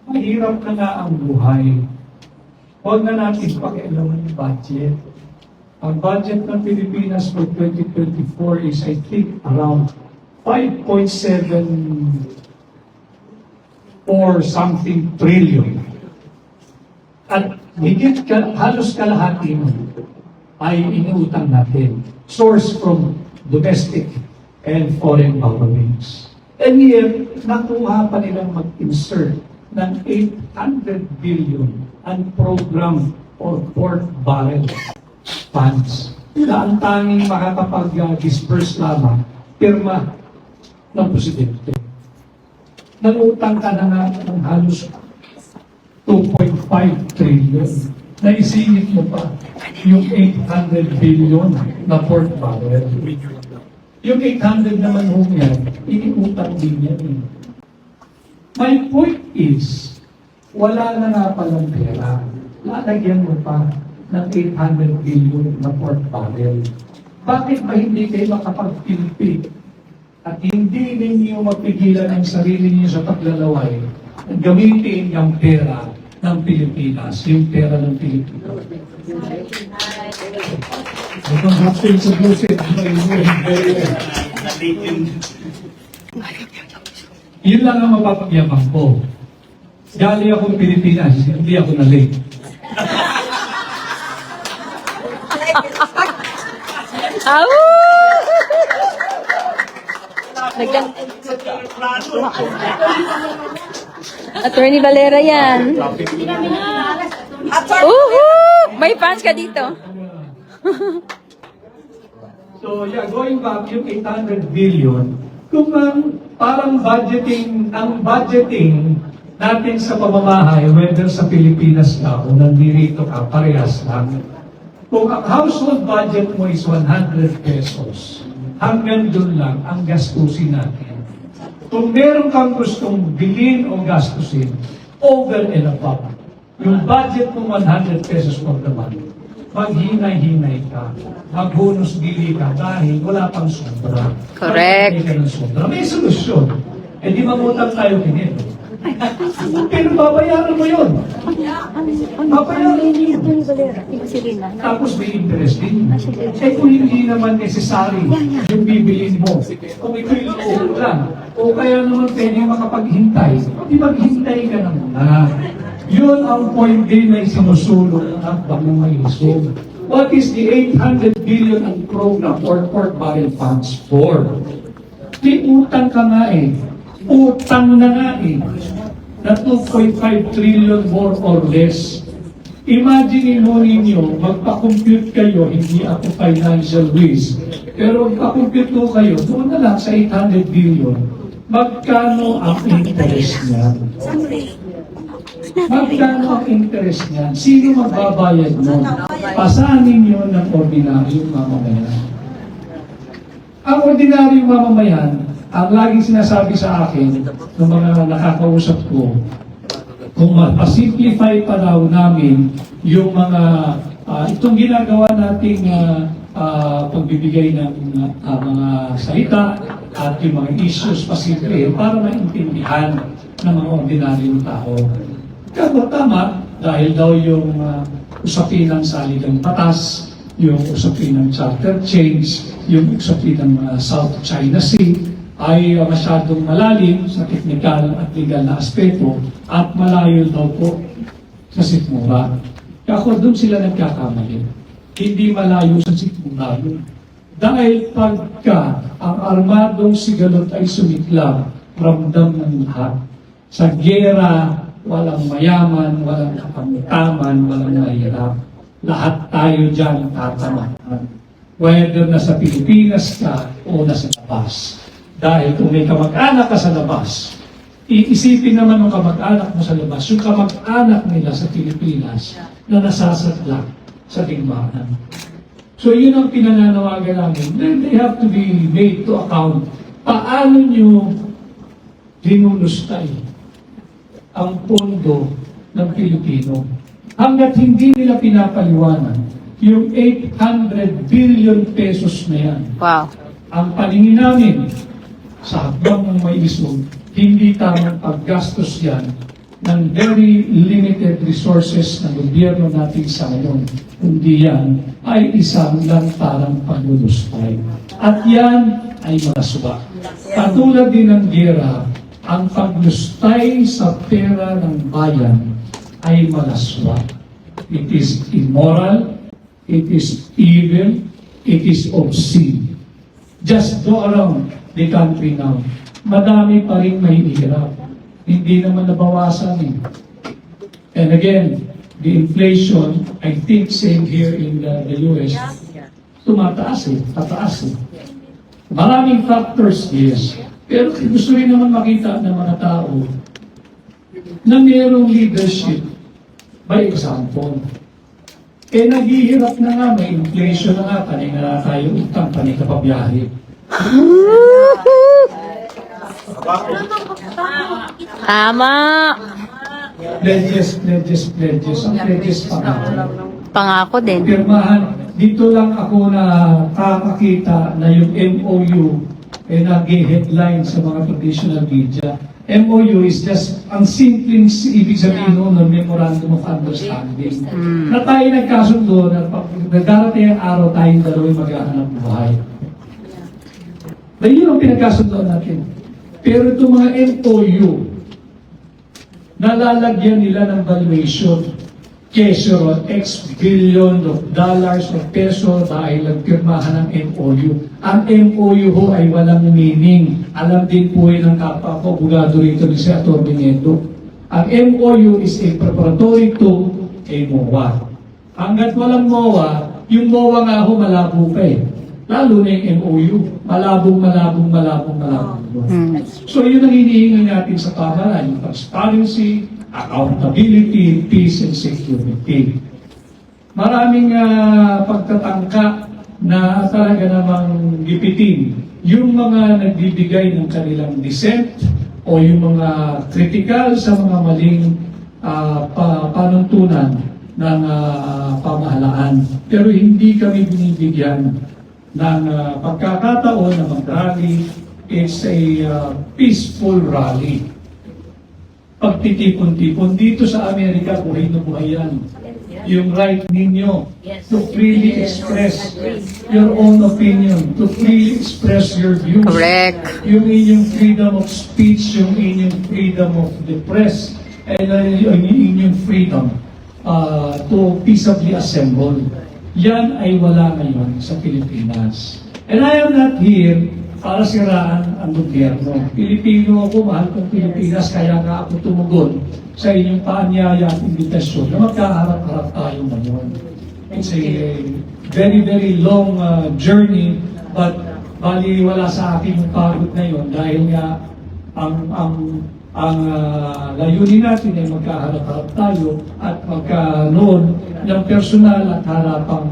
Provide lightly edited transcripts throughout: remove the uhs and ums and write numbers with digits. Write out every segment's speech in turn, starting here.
Mahirap na nga ang buhay. Huwag na natin pakialaman yung budget. Ang budget ng Pilipinas for 2024 is, I think, around 5.7 or something trillion. At halos kalahati nun ay iniutang natin. Source from domestic and foreign borrowings. And yet, nakuha pa nilang mag-insert ng 800 billion ang program or port barrel funds na ang tanging makakapag-disperse lamang pirma ng presidente. Nangutang ka na nga ng halos 2.5 trillion. Naisingit mo pa yung 800 billion na port barrel. Yung 800 naman ho yan, iniutang din yan. My point is, wala na nga palang pera. Lalagyan mo pa ng 800 billion na port barrel. Bakit ba hindi kayo makapagpilpi at hindi ninyo mapigilan ang sarili niyo sa paglalaway at gamitin yung pera ng Pilipinas, yung pera ng Pilipinas? Itong hapin sa busit, yun lang ang mapapagyaman ko. Gali ako Pilipinas, hindi ako na-late. Attorney Valera yan. May fans ka dito. So yeah, going back, yung 800 billion, kung parang ang budgeting natin sa pamamahay, whether sa Pilipinas ka o nandito ka, parehas lang. Kung ang household budget mo is 100 pesos, hanggang doon lang ang gastusin natin. Kung meron kang gustong bilhin o gastusin, over and above, yung budget mo 100 pesos for the month, maghinay-hinay ka, maghunos dili ka dahil wala pang sobra. Correct. May solusyon. Eh di mangutang tayo kinito. Pero babayaran mo yun. Babayaran mo yun. Tapos may interest din. Eh kung hindi naman necessary yung bibilin mo, kung ito'y loob lang, o kaya naman pwede makapaghintay, di maghintay ka na muna. Yun ang point din na isinusulong ng hakbang ng Maisog. What is the 800 billion ang program or port barrel funds for? Di utang ka nga eh. Utang na nga eh. Na 2.5 trillion more or less. Imagine mo ninyo, magpa-compute kayo, hindi ako financial whiz, pero magpa-compute ko kayo, doon na lang sa 800 billion, magkano ang interest niya? Magkano ang interest niyan? Sino magbabayad nun? Pasanin yun ng ordinaryong mamamayan. Ang ordinaryong mamamayan, ang laging sinasabi sa akin ng mga nakakausap ko, kung mapasimplify pa daw namin yung mga itong ginagawa nating pagbibigay ng mga salita at yung mga issues pasimple para maintindihan ng mga ordinaryong tao. Kaya tama, dahil daw yung usapin ng saligang batas, yung usapin ng charter change, yung usapin ng South China Sea, ay masyadong malalim sa teknikal at legal na aspeto at malayo daw po sa sikmura. Kaya ako doon sila nagkakamali. Hindi malayo sa sikmura yun. Dahil pagka ang armadong sigalot ay sumiklab, ramdam ng lahat. Sa gera, walang mayaman, walang kapangitaman, walang mahirap. Lahat tayo dyan tatamaan. Whether nasa Pilipinas ka o nasa labas. Dahil kung may kamag-anak ka sa labas, iisipin naman ng kamag-anak mo sa labas, yung kamag-anak nila sa Pilipinas na nasasadla sa digmaan. So yun ang pinananawagan namin. Then they have to be made to account. Paano nyo linulustay ang pondo ng Pilipino? Hanggat hindi nila pinapaliwanag yung 800 billion pesos na yan. Wow. Ang paningin namin sa hakbang ng Maisog, hindi tamang paggastos yan ng very limited resources ng gobyerno natin sa ngayon, kundi yan ay isang lantarang paglulustay. At yan ay malaswa. Katulad din ng gera, ang paglustay sa pera ng bayan ay malaswa. It is immoral, it is evil, it is obscene. Just go around the country now. Madami pa rin mahihirap. Hindi naman nabawasan eh. And again, the inflation, I think same here in the US, tumataas eh, tataas eh. Maraming factors, yes. Pero gusto rin naman makita ng mga tao na mayroong leadership by example. Eh naghihirap na nga, may inflation na nga, kanina na tayo utang, kanina pa biyahe. Tama. Pledges. Ang pledges pa nga. Pangako din. Pirmahan, dito lang ako na kakakita na yung MOU ay nag-headline sa mga traditional media. MOU is just, ang simpleng ibig sabihin nun ng Memorandum of Understanding. Na tayo nagkasundo na darating ang araw tayong dalawin maghahanap buhay. Dahil yun ang pinagkasundo natin. Pero itong mga MOU, nalalagyan nila ng valuation kesyo X billion of dollars o peso dahil nagpirmahan ng MOU. Ang MOU ho ay walang meaning. Alam din po yun ng kapwa ko, bugado rito ni si Atty. Nieto. Ang MOU is a preparatory to a MOA. Hanggat walang MOA, yung MOA nga ho malabo pa eh. Lalo na yung MOU. Malabong. So yun ang hinihingi natin sa pamahalaan, yung transparency, accountability, peace, and security. Maraming pagtatangka na talaga namang gipitin yung mga nagbibigay ng kanilang dissent o yung mga critical sa mga maling panuntunan ng pamahalaan. Pero hindi kami binibigyan ng pagkakataon na mag-rally. It's a peaceful rally. Pagtitipon-tipon dito sa Amerika, buhay na buhay yan. Yung right ninyo to freely express your own opinion, to freely express your views. Correct. Yung inyong freedom of speech, yung inyong freedom of the press, and yung inyong freedom to peaceably assemble. Yan ay wala ngayon sa Pilipinas. And I am not here para siraan ang gobyerno. Pilipino ako, mahal kong Pilipinas, kaya nga ako tumugon sa inyong paanyaya at imbitasyon na magkaharap-harap tayo ngayon. It's a very, very long journey, but bali wala sa akin yung pagod na yun dahil nga ang layunin natin ay magkaharap-harap tayo at magkanoon ng personal at harapang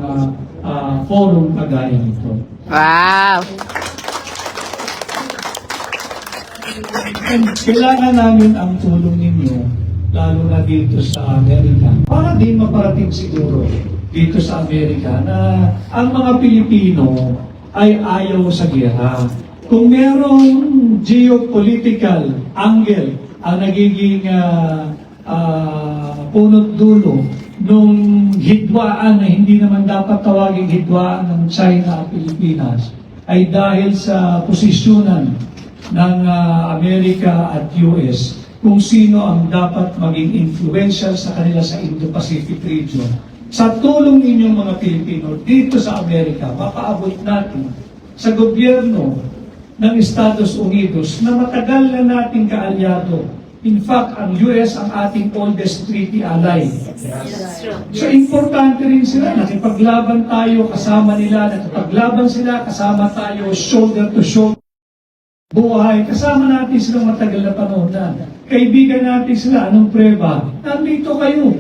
forum kagaya nito. Wow. And kailangan namin ang tulong ninyo, lalo na dito sa Amerika, para din maparating siguro dito sa Amerika na ang mga Pilipino ay ayaw sa giyera. Kung merong geopolitical angle ang nagiging punot dulo nung hidwaan na hindi naman dapat tawaging hidwaan ng China at Pilipinas, ay dahil sa posisyonan ng Amerika at US kung sino ang dapat maging influential sa kanila sa Indo-Pacific region. Sa tulong ninyong mga Pilipino dito sa Amerika, mapaabot natin sa gobyerno ng Estados Unidos na matagal na nating kaalyado. In fact, ang US ang ating oldest treaty ally. So importante rin sila, nakipaglaban tayo kasama nila, nakipaglaban sila kasama tayo shoulder to shoulder. Buhay, kasama natin silang matagal na panahon na. Kaibigan natin sila, anong preba? Nandito kayo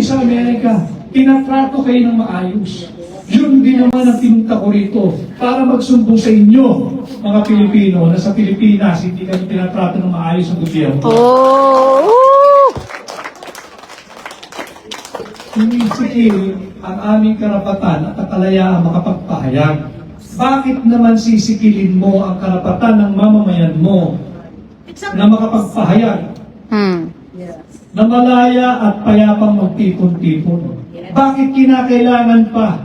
sa Amerika. Tinatrato kayo ng maayos. Yun din naman ang pinunta ko rito para magsumbong sa inyo, mga Pilipino, na sa Pilipinas, hindi kami tinatrato ng maayos ng gobyerno. Oh! Sinisikil ang aming karapatan at kalayaan makapagpahayag. Bakit naman sisikilin mo ang karapatan ng mamamayan mo na makapagpahayag? na malaya at payapang magtipon-tipon. Bakit kinakailangan pa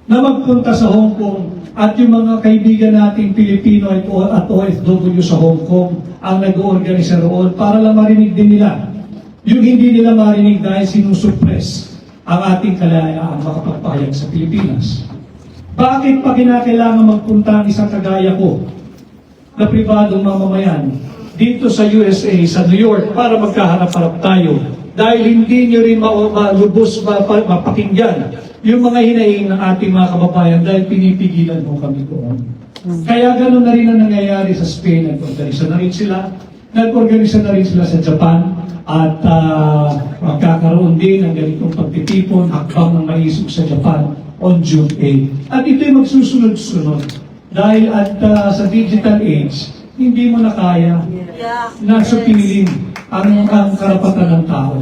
na magpunta sa Hong Kong at yung mga kaibigan nating Pilipino at OFW sa Hong Kong ang nag-oorganisa roon para lang marinig din nila yung hindi nila marinig dahil sinusuppress ang ating kalayaan makapagpahayag sa Pilipinas. Bakit pa kinakailangan magpunta ang isang kagaya ko na pribadong mamamayan dito sa USA, sa New York, para magkaharap-harap tayo dahil hindi nyo rin malubos, mapakinggan yung mga hinaing ng ating mga kababayan dahil pinipigilan mo kami doon. Kaya gano'n na rin ang nangyayari sa Spain. Nag-organisa na rin sila sa Japan at magkakaroon din ng ganitong pagtitipon, hakbang ng maisog sa Japan on June 8. At ito'y magsusunod-sunod dahil at sa digital age, hindi mo na kaya na supilin ang karapatan ng tao.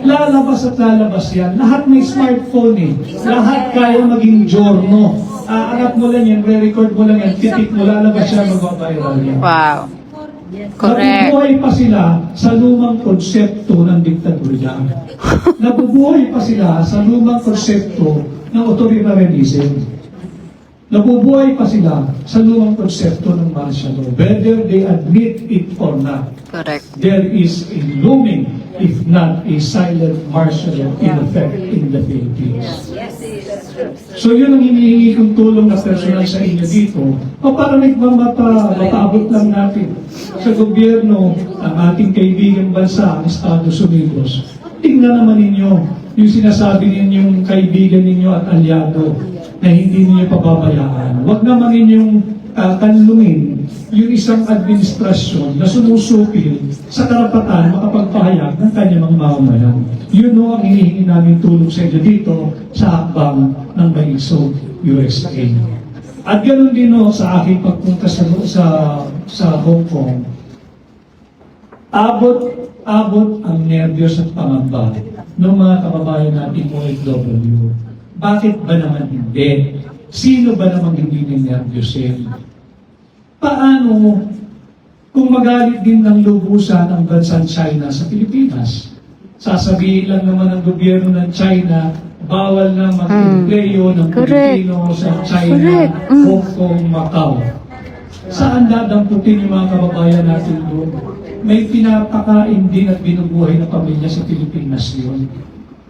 Lalabas at lalabas yan. Lahat may smartphone eh. Lahat kaya maging giorno. Aangat mo lang yan, re-record mo lang yan, titik mo, lalabas yan, mag-viral yan. Wow. Correct. Nabubuhay pa sila sa lumang konsepto ng diktadurya. Nabubuhay pa sila sa lumang konsepto ng authoritarianism. Nabubuhay pa sila sa lumang konsepto ng martial law. Whether they admit it or not, Correct. there is a looming, if not a silent martial law in effect in the Philippines. So yun ang hinihingi kong tulong na personal sa inyo dito. O para mapaabot lang natin sa gobyerno ang ating kaibigang bansa, ang Estados Unidos. Tingnan naman ninyo yung sinasabi ninyong kaibigan ninyo at alyado na hindi niyo pababayaan. Huwag naman ninyong kanlungin yung isang administrasyon na sumusupil sa karapatan makapagpahayag ng kanyang mga mamamayan. Yun ang hinihingi namin tulong sa inyo dito sa hakbang ng Maisog USA. At ganoon din sa aking pagpunta sa Hong Kong, abot ang nerbiyos at pangamba ng mga kababayan natin OFW. Bakit ba naman hindi? Sino ba naman hindi ninervyosin? Paano kung magalit din ng lubusan ang bansang China sa Pilipinas? Sasabihin lang naman ng gobyerno ng China, bawal na mag-empleyo ng Pilipino sa China, Hong Kong, Macau. Saan dadamputin yung mga kababayan natin doon? May pinapakain din at binubuhay na pamilya sa Pilipinas yun.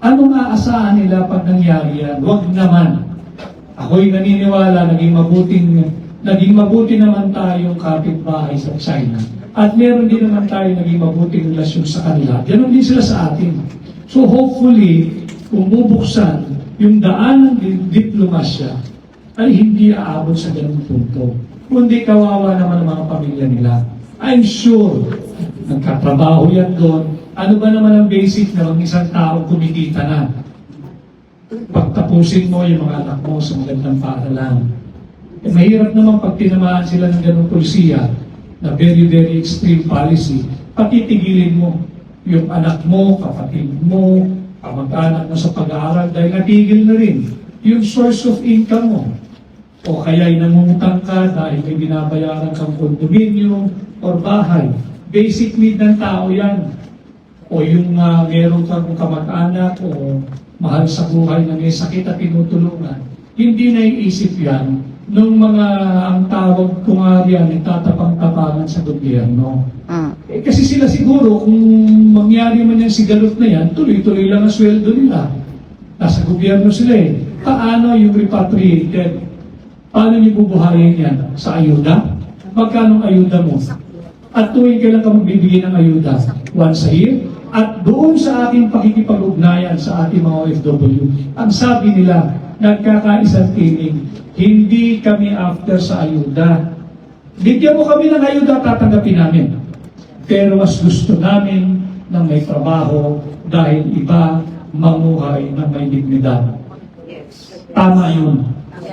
Anong aasahan nila pag nangyari yan? Huwag naman. Ako'y naniniwala, naging mabuti naman tayong kapitbahay sa China. At meron din naman tayo naging mabuting relasyon sa kanila. Ganon din sila sa atin. So hopefully, kung bubuksan yung daan ng diplomasya, ay hindi aabot sa ganung punto. Kundi kawawa naman ang mga pamilya nila. I'm sure, nagkatrabaho yan doon. Ano ba naman ang basic na isang tao kumikita na? Pagtapusin mo yung mga anak mo sa magandang paaralan. Mahirap naman pag tinamaan sila ng ganung polisiya na very, very extreme policy, patitigilin mo yung anak mo, kapatid mo, kamag-anak mo sa pag-aaral dahil natigil na rin yung source of income mo. O kaya'y nangungutang ka dahil may binabayaran kang condominium or bahay. Basic need ng tao yan. O yung meron kang kamag-anak o mahal sa buhay na may sakit at tinutulungan. Hindi naiisip yan nung mga ang tawag kung yan nagtatapang-tapangan sa gobyerno. Kasi sila siguro, kung mangyari man yung sigalot na yan, tuloy-tuloy lang ang sweldo nila. Nasa gobyerno sila eh. Paano yung repatriated? Paano niyo bubuhayin yan? Sa ayuda? Magkano ayuda mo? At tuwing kailan ka magbibigay ng ayuda? Once a year? At doon sa ating pakikipag-ugnayan sa ating mga OFW, ang sabi nila, nagkakaisang tinig, hindi kami after sa ayuda. Bigyan mo kami ng ayuda, tatanggapin namin. Pero mas gusto namin ng may trabaho dahil iba mamuhay ng may dignidad. Tama yun.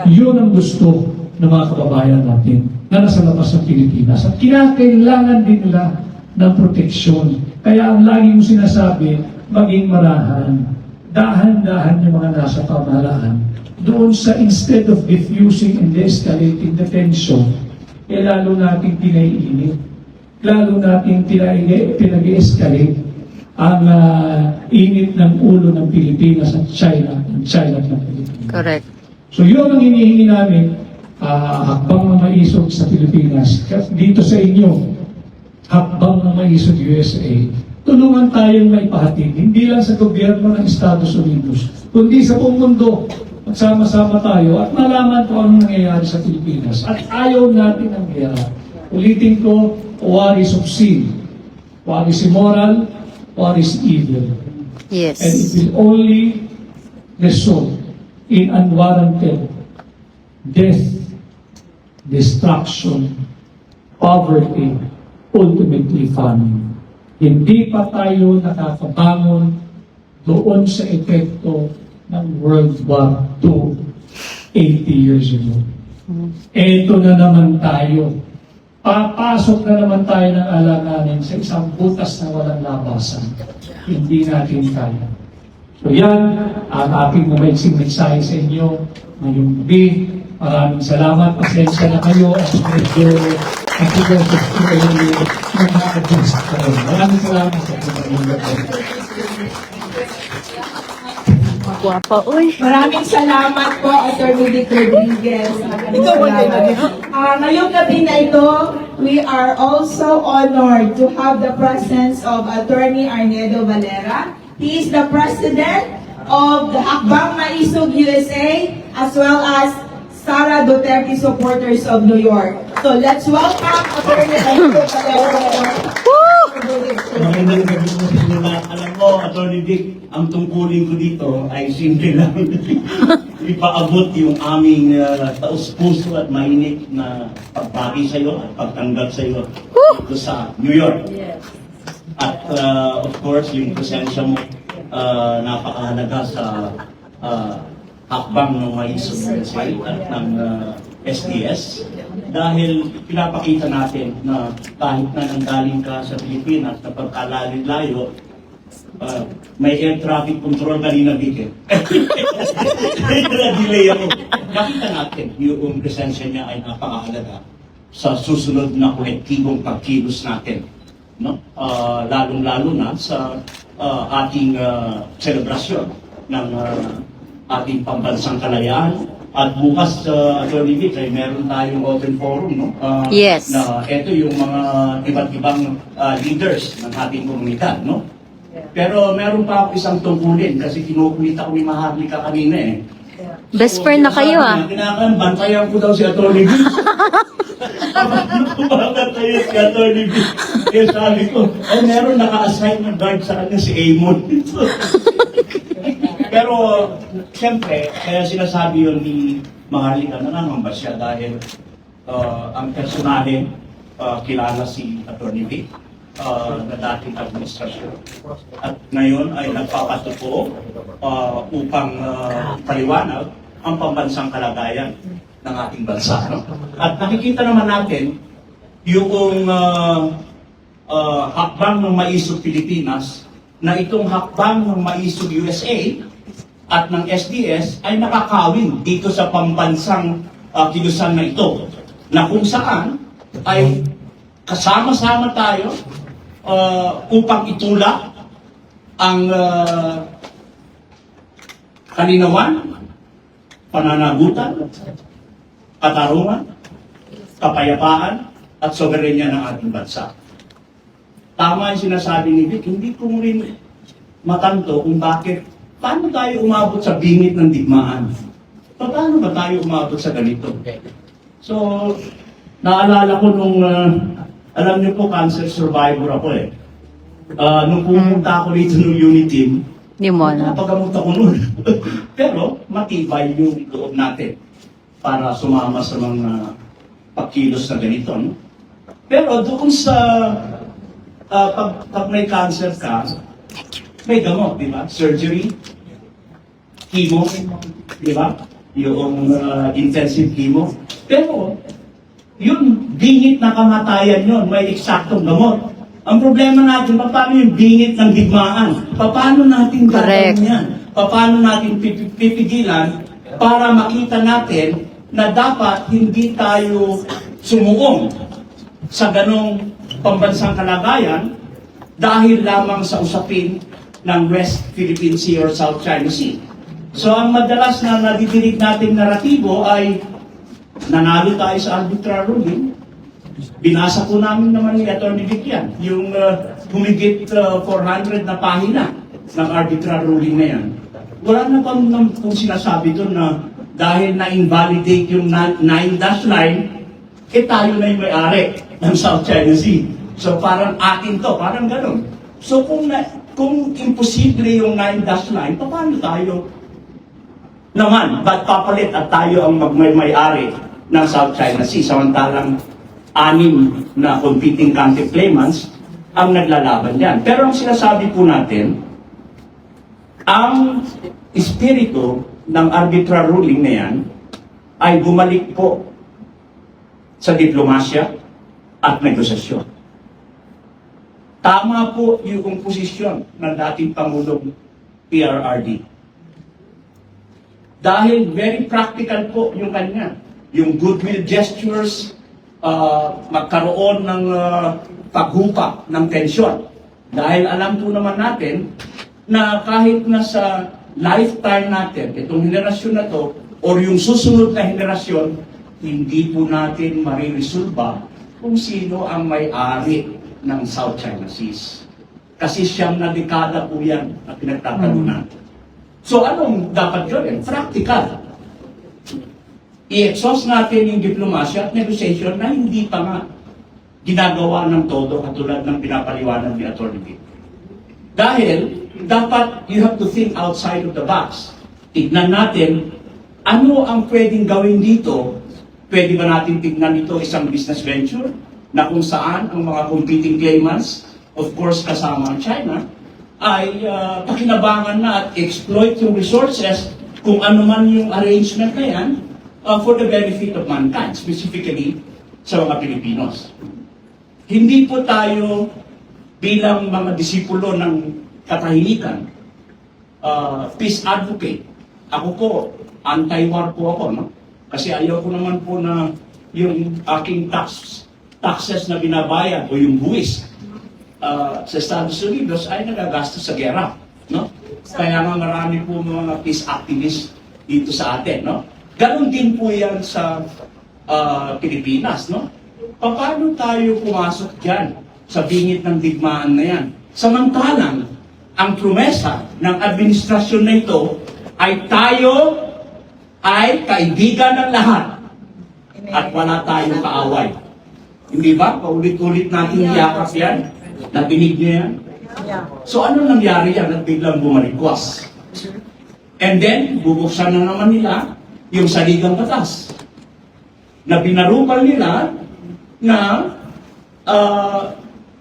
Yun ang gusto ng mga kababayan natin na nasa labas ng Pilipinas. At kinakailangan din nila ng proteksyon. Kaya ang lagi mo sinasabi, maging marahan. Dahan-dahan yung mga nasa pamahalaan. Doon sa instead of diffusing and de-escalating the tension, lalo nating pinaiinit. lalo natin pinag-escalate ang init ng ulo ng Pilipinas at China ng Pilipinas. Correct. So yun ang hinihingi namin, hakbang na maisog sa Pilipinas. Dito sa inyo, hakbang na maisog USA, tulungan tayong may pahatid, hindi lang sa gobyerno ng Estados Unidos, kundi sa buong mundo. Magsama-sama tayo at malaman kung anong nangyayari sa Pilipinas. At ayaw natin ang gera. Ulitin ko, war is obscene. War is immoral, war is evil. Yes. And it will only result in unwarranted death, destruction, poverty, ultimately famine. Hindi pa tayo nakakabangon doon sa epekto ng World War II 80 years ago. Eto na naman tayo. Papasok na naman tayo ng alanganin sa isang butas na walang labasan. Hindi natin kaya. So yan, ang aking mabaiksing mensahe sa inyo ngayong gabi. Maraming salamat. Pasensya na kayo at medyo nag-i-versus ko kayo ng mga-adjust kayo. Maraming salamat sa pagkakas. Guwapa, uy. Maraming salamat po, Atty. Dick Rodriguez. Maraming salamat. Ngayong gabi na ito, we are also honored to have the presence of Attorney Arnedo Valera. He is the president of the Hakbang Maisog USA, as well as Sara Duterte Supporters of New York. So let's welcome Attorney Arnedo Valera. Magandang gabi po sa inyo lahat. Alam mo, Atty. Dick, ang tungkulin ko dito ay simple lang. Ipaabot yung aming taus-puso at mainit na pagbati sa iyo at pagtanggap sa iyo dito sa New York. At of course, yung presensya mo napakahalaga sa hakbang ng maisog at ng SDS dahil pinapakita natin na kahit na nanggaling ka sa Pilipinas na pagkalalayo, may air traffic control kanina dito. Na-delay ako. Nakita natin yung presensya niya ay napakahalaga sa susunod na kolektibong pagkilos natin. No? Lalong-lalo na sa ating selebrasyon ng ating pambansang kalayaan. At bukas, Atty. Dick, ay meron tayong open forum, no? Yes. Na ito yung mga iba't ibang leaders ng ating komunidad, no? Pero meron pa ako isang tungkulin kasi kinukulit ako ni Maharlika kanina eh. Best friend na kayo, ah. Kinakan, bantayan ko daw si Atty. Dick. Bakit tayo si Atty. Dick? Kaya sabi ko, ay meron naka-assign na guard sa kanya si Amon. Pero, siyempre, kaya sinasabi yun ni Maharlika na nangamba siya dahil ang personale kilala si Atty. Dick na dating administrasyon. At ngayon ay nagpapatuko upang paliwanag ang pambansang kalagayan ng ating bansa. No? At nakikita naman natin yung hakbang ng maisog Pilipinas na itong hakbang ng maisog USA at ng SDS ay nakakawin dito sa pambansang kilusan na ito na kung saan ay kasama-sama tayo upang itulak ang kalinawan, pananagutan, katarungan, kapayapaan at soberenya ng ating bansa. Tama yung sinasabi ni Vic, hindi ko rin matanto kung paano tayo umabot sa bingit ng digmaan? Paano ba tayo umabot sa ganito? So, naalala ko nung, alam niyo po, cancer survivor ako eh. Nung pumunta ako dito ng unit team, Nimona. napagamot ako nun. Pero, matibay yung loob natin para sumama sa mga pagkilos na ganito. No? Pero doon sa, pag may cancer ka, may gamot, di ba? Surgery, chemo, di ba? Yung intensive chemo. Pero, yung bingit na kamatayan yun, may eksaktong gamot. Ang problema natin, paano yung bingit ng digmaan? Paano natin gagawin yan? Paano natin pipigilan para makita natin na dapat hindi tayo sumuong sa ganong pambansang kalagayan dahil lamang sa usapin ng West Philippine Sea or South China Sea. So ang madalas na nadidinig nating naratibo ay nanalo tayo sa arbitral ruling. Binasa po namin naman ni Atty. Vic yan, yung humigit 400 na pahina ng arbitral ruling na yan. Wala na pang sinasabi doon na dahil na-invalidate yung 9-line, tayo na yung may-ari ng South China Sea. So parang atin to, parang gano'n. So kung imposible yung 9-line, paano tayo naman, ba't papalit at tayo ang may-ari ng South China Sea, samantalang 6 na competing country claimants ang naglalaban yan. Pero ang sinasabi po natin, ang espiritu ng arbitral ruling na yan ay bumalik po sa diplomasya at negosasyon. Tama po yung posisyon ng dating Pangulong PRRD. Dahil very practical po yung kanya. Yung goodwill gestures, magkaroon ng paghupa ng tensyon. Dahil alam po naman natin na kahit na sa lifetime natin, itong henerasyon na to, or yung susunod na henerasyon, hindi po natin mariresolba kung sino ang may-ari ng South China Seas. Kasi siyang na dekada po yan na pinagtatalunan. So anong dapat gawin? Practical. I-exhaust natin yung diplomasya at negotiation na hindi pa nga ginagawa ng todo katulad ng pinapaliwanag ni Atty. Vic. Dahil dapat you have to think outside of the box. Tignan natin ano ang pwedeng gawin dito. Pwede ba natin tignan ito isang business venture na kung saan ang mga competing claimants, of course kasama ang China, ay pakinabangan na at exploit yung resources kung ano man yung arrangement na yan for the benefit of mankind, specifically sa mga Pilipinos. Hindi po tayo bilang mga disipulo ng katahimikan, peace advocate. Ako po, anti-war po ako, no? Kasi ayaw ko naman po na yung aking taxes na binabayad o yung buwis sa Estados Unidos ay nagagastos sa gera, no? Kaya nga marami po mga peace activists dito sa atin, no? Ganon din po yan sa Pilipinas, no? Paano tayo pumasok dyan sa bingit ng digmaan na yan? Samantalang, ang promesa ng administrasyon na ito ay tayo ay kaibigan ng lahat at wala tayong kaaway. Hindi ba? Paulit-ulit natin yakap yan. Nabinig niyo yan? So ano nangyari yan at biglang bumalikwas? And then, bubuksan na naman nila yung saligang batas na binarupal nila na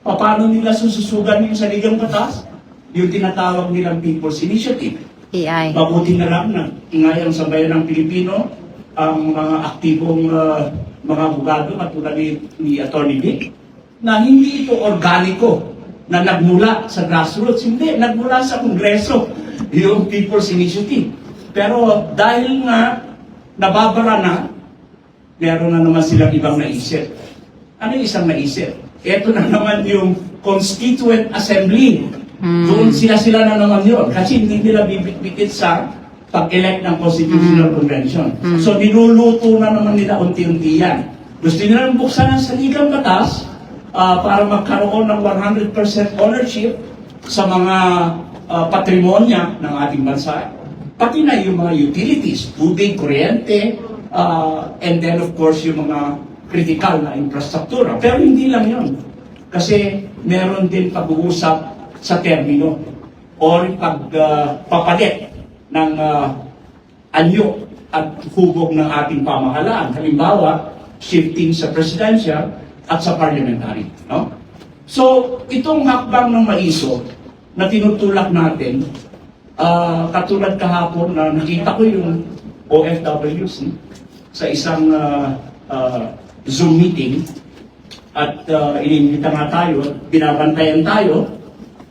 paano nila sususugan yung saligang batas? Yung tinatawag nilang People's Initiative. AI. Mabuti na lang na ingayang sa bayan ng Pilipino ang mga aktibong mga abogado katulad ni Atty. Vic, na hindi ito organiko na nagmula sa grassroots. Hindi, nagmula sa Kongreso, yung People's Initiative. Pero dahil nga nababara na, meron na naman silang ibang naisip. Ano yung isang naisip? Ito na naman yung Constituent Assembly. Doon sila na naman yun. Kasi hindi nila bibit-bitit sa pag-elect ng Constitutional Convention. So niluluto na naman nila unti-unti yan. Gusto nila buksan ang saligang batas para magkaroon ng 100% ownership sa mga patrimonya ng ating bansa. Pati na yung mga utilities, tubig, kuryente, and then of course yung mga critical na infrastruktura. Pero hindi lang yun. Kasi meron din pag-uusap sa termino or pagpapalit ng anyo at hubog ng ating pamahalaan. Halimbawa, shifting sa presidential at sa parliamentary. No? So, itong hakbang ng maiso na tinutulak natin, katulad kahapon na nakita ko yung OFWs sa isang Zoom meeting at inimbita nga tayo, binabantayan tayo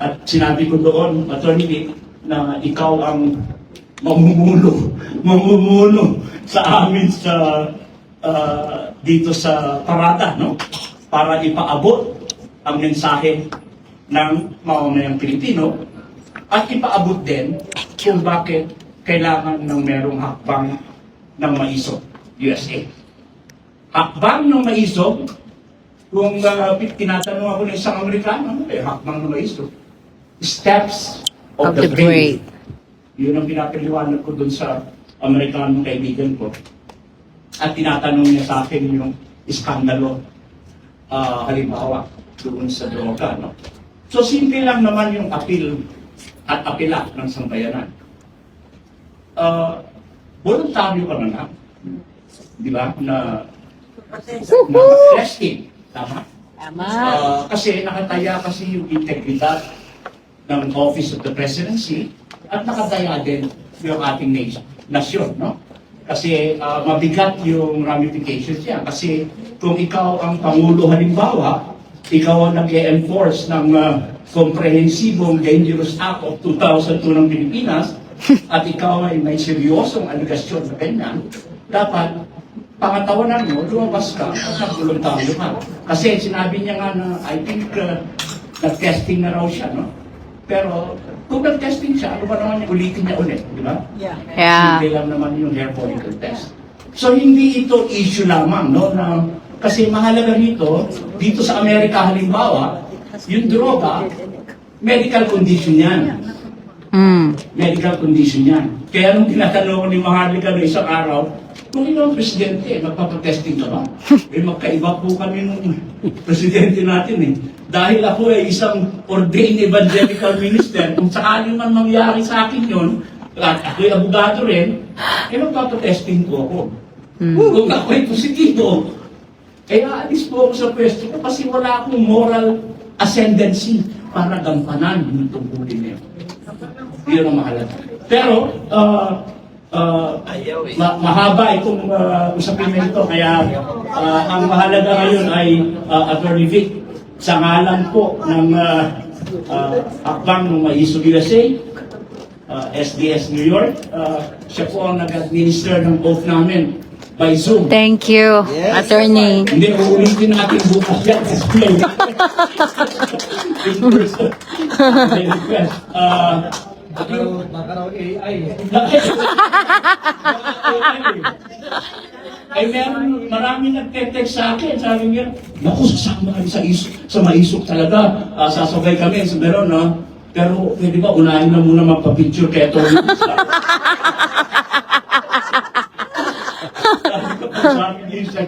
at sinabi ko doon, Atty. Vic, na ikaw ang mamumuno sa amin sa dito sa parada, no? para ipaabot ang mensahe ng mamamayang Pilipino at ipaabot din kung bakit kailangan ng merong hakbang ng maisog, USA. Hakbang ng maisog, kung tinatanong ako ng isang Amerikano, hakbang ng maisog. Steps of the brave. Yun ang pinapaliwanag ko dun sa Amerikanong kaibigan ko. At tinatanong niya sa akin yung iskandalo, halimbawa, doon sa droga. No? So, simple lang naman yung apil at apila ng sambayanan. Voluntaryo ka na lang. Di ba? Na testing. Tama? Tama. Kasi nakataya kasi yung integridad ng Office of the Presidency at nakataya din yung ating nasyon. No? Kasi mabigat yung ramifications niya. Kasi kung ikaw ang Pangulo halimbawa, ikaw ang nag-e-enforce ng Komprehensibong Dangerous Act of 2002 ng Pilipinas at ikaw ay may seryosong aligasyon na ganyan, dapat pangatawanan mo, lumabas ka at nagvoluntaryo ka. Kasi sinabi niya nga na, I think, nag-testing na raw siya, no? Pero kung nag-testing siya, ano ba naman yung ulitin niya ulit, di ba? Yeah. Simple lang naman yung hair follicle test. So hindi ito issue lamang, no? Na, kasi mahalaga rito, dito sa Amerika halimbawa, yung droga, medical condition yan. Medical condition yan. Kaya nung tinatanong ko ni Maharlika no isang araw, kung ikaw ang presidente, magpapatesting ka ba? Magkaiba po kami nung presidente natin eh. Dahil ako ay isang ordained evangelical minister, kung sakali man mangyari sa akin yun, at ako'y abogado rin, magpapatesting ko ako. Kung ako'y positibo, aalis po ako sa pwesto ko kasi wala akong moral ascendancy para gampanan yung tungkulin niya. Yun ang mahalaga. Pero, mahaba itong usapin na ito, kaya ang mahalaga ngayon ay Attorney Vic, sa ngalan po ng Hakbang ng Maisog USA, SDS New York, siya po ang nag-administer ng oath namin by Zoom. Thank you, Attorney. Hindi, uulitin natin bukas yan. In person. I request. Nakaraw AI. Ay, maraming nagte-text sa akin. Sabi niya, naku, sasama kami sa maisok talaga. Sasabay kami sa meron, no? Pero, pwede ba, unahin na muna magpa-picture kaya ito. Sabi niya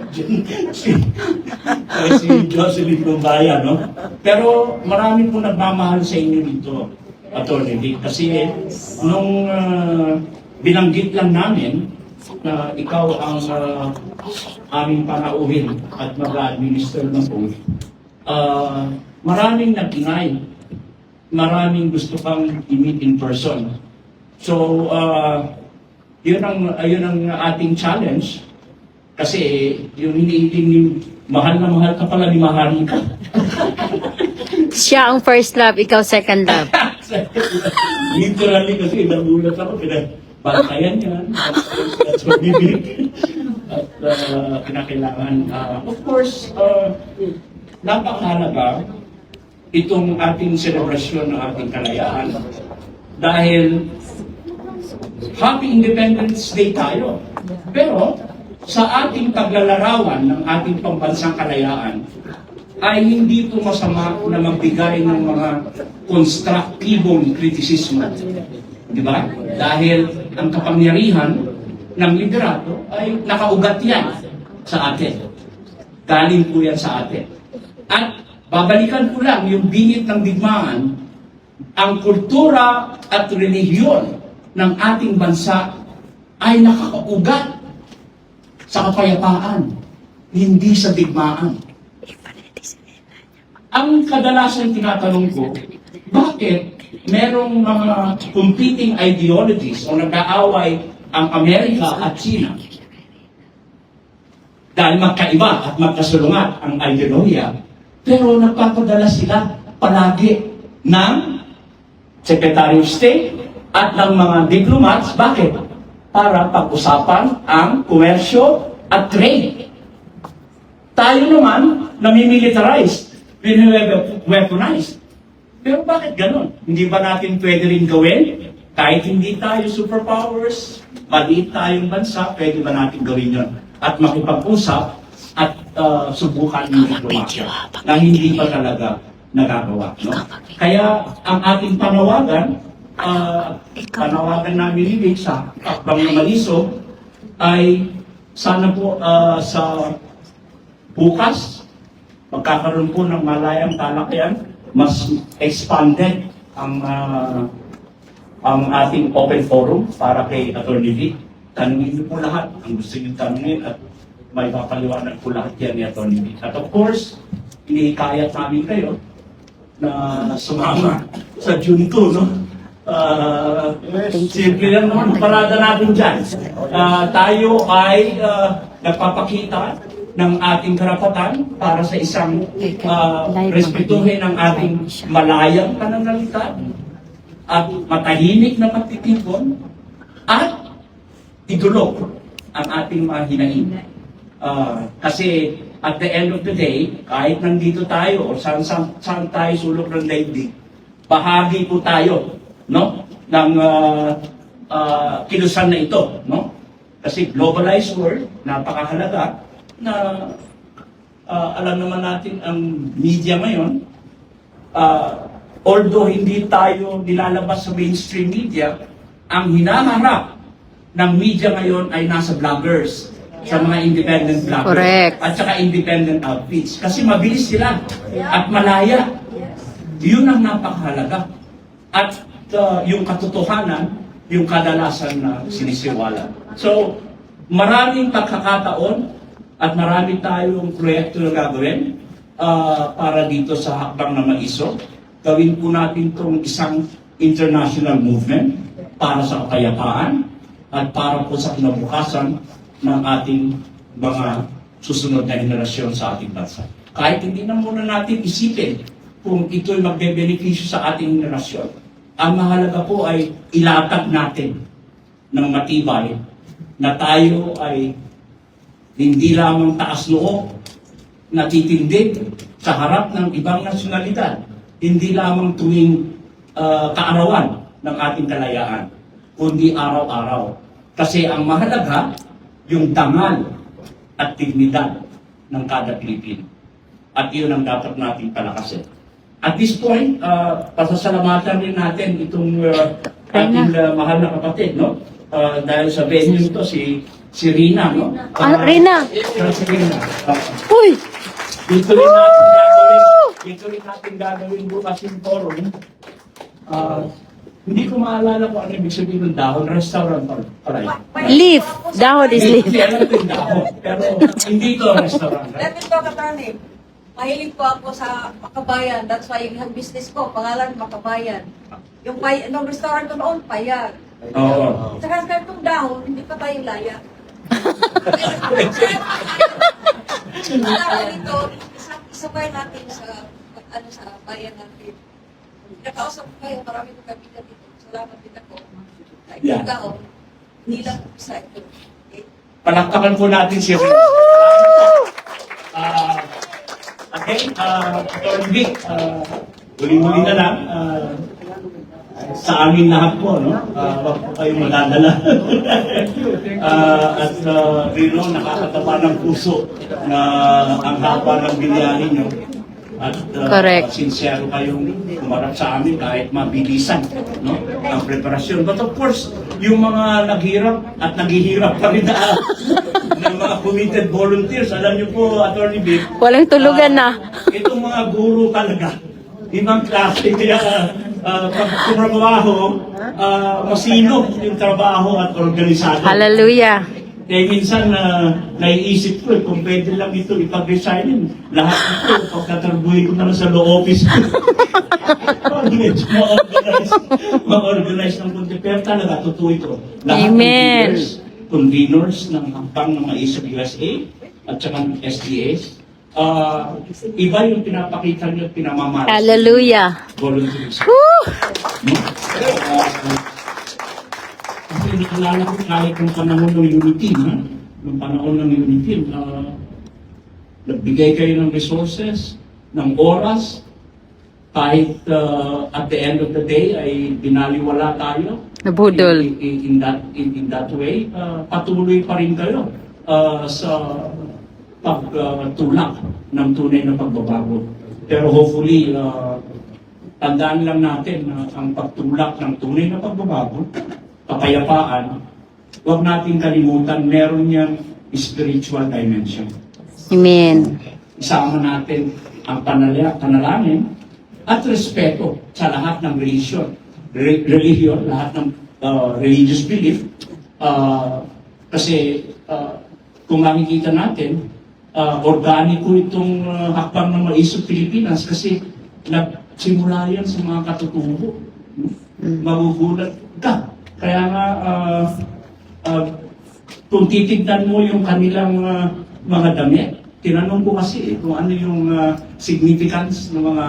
si Jocelyn Gumbaya, no? Pero marami po nagmamahal sa inyo dito, Attorney Vic. Kasi nung binanggit lang namin na ikaw ang aming panauhin at mag-administer ng oath, maraming nag-deny, maraming gusto pang i-meet in person. So, yun ang ating challenge. Kasi yung hinihiling ni mahal na mahal ka pala ni Maharlika. Siya ang first love, ikaw second love. Literally kasi nagulat ako, bantayan yan. That's what we did. At kinakailangan, of course, napakahalaga itong ating selebrasyon ng ating kalayaan dahil Happy Independence Day tayo. Pero sa ating paglalarawan ng ating pambansang kalayaan ay hindi ito masama na magbigay ng mga konstruktibong kritisismo. Di ba? Dahil ang kapangyarihan ng liderato ay nakaugat yan sa atin. Galing po yan sa atin. At babalikan ko lang yung bingit ng digmaan, ang kultura at relihiyon ng ating bansa ay nakakaugat sa kapayapaan, hindi sa digmaan. Ang kadalasan tinatanong ko, bakit merong mga competing ideologies o nag-aaway ang Amerika at China? Dahil magkaiba at magkasulungat ang ideolohiya, pero nagpapadala sila palagi ng Secretary of State at ng mga diplomats. Bakit? Para pag-usapan ang komersyo at trade. Tayo naman, namimilitarize, weaponized. Pero bakit ganon? Hindi ba natin pwede rin gawin? Kahit hindi tayo superpowers, maliit tayong bansa, pwede ba natin gawin yun? At makipag-usap at subukan yung diplomasya na hindi pa talaga nagagawa. No? Kaya ang ating panawagan namin ni Vic sa Akbang na Malisog ay sana po sa bukas magkakaroon po ng malayang talakayan, mas expanded ang ating open forum para kay Atty. Vic. Tanungin niyo po lahat ang gusto niyo tanungin at may papaliwanag po lahat yan ni Atty. Vic. At of course, inikayat namin kayo na sumama sa June 2, no? Simple lang naman, parada natin dyan. Tayo ay nagpapakita ng ating karapatan para sa isang respetuhin ang ating malayang pananalita at matahimik na pagtitipon at idulog ang ating mga hinaing. Kasi at the end of the day, kahit nandito tayo o saan tayo sulok ng daigdig, bahagi po tayo, no, ng kilusan na ito, no? Kasi globalized world, napakahalaga na alam naman natin ang media ngayon, although hindi tayo nilalabas sa mainstream media, ang hinaharap ng media ngayon ay nasa vloggers, sa mga independent vloggers, Correct. at saka independent outfits. Kasi mabilis sila at malaya. Yun ang napakahalaga. At yung katotohanan, yung kadalasan na sinisiwala. So, maraming pagkakataon at marami tayong proyekto na gagawin para dito sa Hakbang na Maiso. Gawin po natin itong isang international movement para sa kapayapaan at para po sa kinabukasan ng ating mga susunod na henerasyon sa ating bansa. Kahit hindi na muna natin isipin kung ito'y magbe-benepisyo sa ating henerasyon. Ang mahalaga po ay ilatag natin ng matibay na tayo ay hindi lamang taas loob, natitindig sa harap ng ibang nasyonalidad, hindi lamang tuwing kaarawan ng ating kalayaan, kundi araw-araw. Kasi ang mahalaga, yung dangal at dignidad ng kada Pilipino. At iyon ang dapat nating palakasin. At this point, pasasalamatan rin natin itong ating mahal na kapatid, no? Dahil sa venue ito, si Rina, no? Rina! Si Rina. Uy! Dito rin natin gagawin bukas yung forum. Hindi ko maalala kung ano ibig sabihin ng dahon, restaurant pala. Leaf! Dahon is leaf. Hindi, alam ko yung dahon. Pero hindi ito restaurant. Let me talk about it. Mahilig po ako sa Makabayan. That's why yung business ko, pangalan Makabayan. Yung restaurant ko noon, Payag. Oo. Saka itong dahon, hindi pa tayo laya. Kaya dito, isabay natin sa bayan natin. Nakausap ko kayo, marami kong kabila dito. Salamat din ako. Yeah. Ikaw, hindi lang sa ito. Okay? Palakpakan po natin si Rina. Again, Atty. Vic, huli-huli na lang, sa amin lahat po, no? Huwag po kayong madadala. At Rino, nakakataba ng puso na ang haba ng bilyari nyo. At Correct. sincero kayong kumarap sa amin kahit mabilisan, no? Ang preparasyon. But of course, yung mga naghirap at naghihirap kami na ng mga committed volunteers, alam niyo po, Atty. Vic, Walang tulugan na. itong mga guru talaga, ibang klase, kaya pag trabaho, masino yung trabaho at organisado. Hallelujah. Kaya minsan naiisip ko, kung pwede lang ito ipag-resignin, lahat ito, pagkatrabuhin ko na lang sa law office ko. Medyo ma-organize ng kunti. Pero talaga, totoo ito. Lahat ng Amen. leaders, conveners ng Hakbang ng Maiso USA at saka ng SDS, iba yung pinapakita nyo at pinamamalas. Hallelujah. Volunteers. Woo! No? Kasi naalala ko kahit ng panahon ng Unity, nung panahon ng Unity, nagbigay kayo ng resources, ng oras, kahit at the end of the day ay binaliwala tayo. Nabudol. In that way, patuloy pa rin kayo sa pagtulak ng tunay na pagbabago. Pero hopefully, tandaan lang natin na ang pagtulak ng tunay na pagbabago, kapayapaan, huwag natin kalimutan, meron niyang spiritual dimension. Amen. Isama natin ang panalangin at respeto sa lahat ng religion, lahat ng religious belief. Kasi kung makikita natin, organiko itong hakbang ng maisip Pilipinas kasi nagsimula yan sa mga katutubo. Magugulat ka. Kaya nga, kung titignan mo yung kanilang mga damit, tinanong ko kasi kung ano yung significance ng mga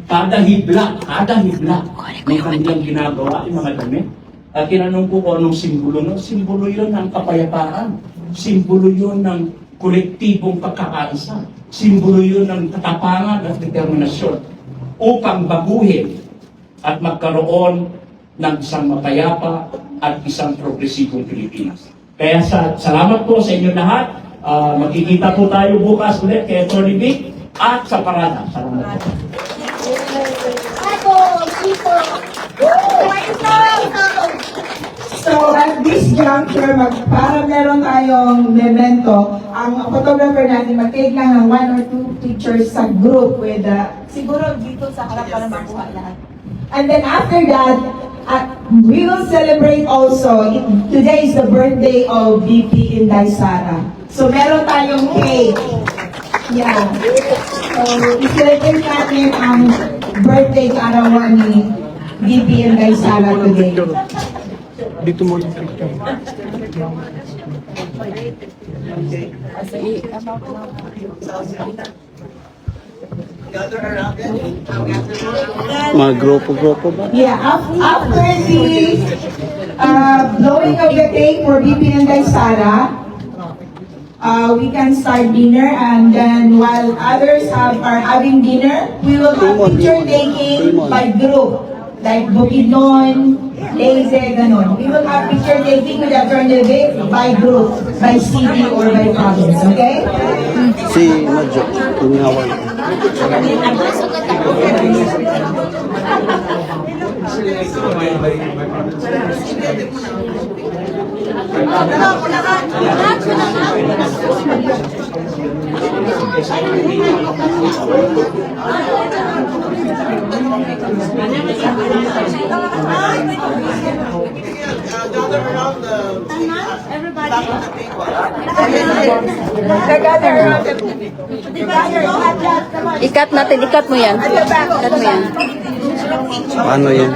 kada hibla ng kanilang ginagawa, yung mga damit. At tinanong ko kung anong simbolo. No? Simbolo yun ng kapayapaan. Simbolo yun ng kolektibong pagkakaisa. Simbolo yun ng katapangan at determinasyon upang baguhin at magkaroon ng isang mapayapa at isang progresibong Pilipinas. Kaya salamat po sa inyo lahat. Magkikita po tayo bukas ulit kay Atty. Vic at sa parada. Salamat po. So at this juncture, para meron tayong memento, ang photographer natin mag-take lang ng 1 or 2 pictures sa group with siguro dito sa harap para makuha lahat. And then after that, we will celebrate also, today is the birthday of VP Inday Sara. So meron tayong cake. Yeah. So i-celebrate natin ang birthday kaarawan ni VP Inday Sara today. Dito mo lang. Mga grupo-grupo ba? Yeah, after the blowing of the cake for VP Inday Sara, we can start dinner, and then while others are having dinner, we will have picture taking by group, like Bukidnon, Leyte, ganon. We will have picture taking with Atty. Vic by group, by city or by province, okay? Si Madjo, unawan. Ikat natin, ikat mo yan. Ikat mo yan. Paano yan?